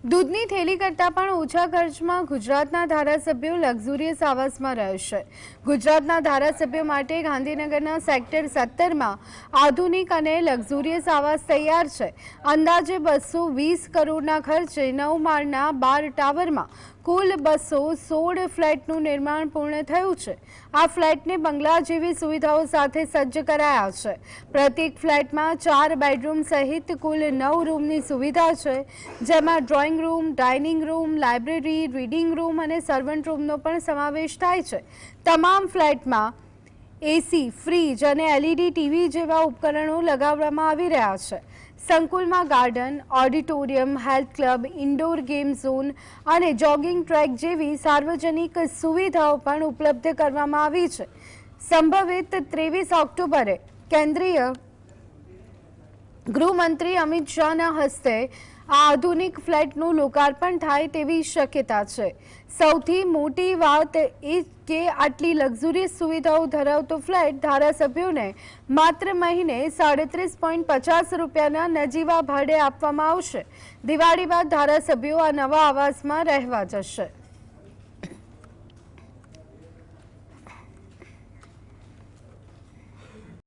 દૂધની થેલી કરતાં પણ ઓછા ખર્ચમાં ગુજરાતના ધારાસભ્યો લક્ઝુરિયસ આવાસમાં રહેશે। ગુજરાતના ધારાસભ્યો માટે ગાંધીનગરના સેક્ટર 17માં આધુનિક અને લક્ઝુરિયસ આવાસ તૈયાર છે। અંદાજે 220 કરોડના ખર્ચે 9 માળના 12 ટાવરમાં કુલ 216 ફ્લેટનું નિર્માણ પૂર્ણ થયું છે। આ ફ્લેટને બંગલા જેવી સુવિધાઓ સાથે સજ્જ કરાયા છે। પ્રત્યેક ફ્લેટમાં 4 બેડરૂમ સહિત કુલ 9 રૂમની સુવિધા છે, જેમાં drawing room, dining room, library, reading room અને સર્વન્ટ રૂમનો પણ સમાવેશ થાય છે। તમામ ફ્લેટમાં એસી, ફ્રીજ અને એલઈડી ટીવી જેવા ઉપકરણો લગાવવામાં આવી રહ્યા છે। સંકુલમાં garden, auditorium, health club, indoor game zone અને જોગિંગ ટ્રેક જેવી સાર્વજનિક સુવિધાઓ પણ ઉપલબ્ધ કરવામાં આવી છે। સંભવિત 23 ઓક્ટોબરે કેન્દ્રીય ગૃહમંત્રી અમિત શાહના હસ્તે આ આધુનિક ફ્લેટનું લોકાર્પણ થાય તેવી શક્યતા છે। સૌથી મોટી વાત એ કે આટલી લક્ઝુરિયસ સુવિધાઓ ધરાવતો ફ્લેટ ધારાસભ્યોને માત્ર મહિને 37.50 રૂપિયાના નજીવા ભાડે આપવામાં આવશે। દિવાળી બાદ ધારાસભ્યો આ નવા આવાસમાં રહેવા જશે।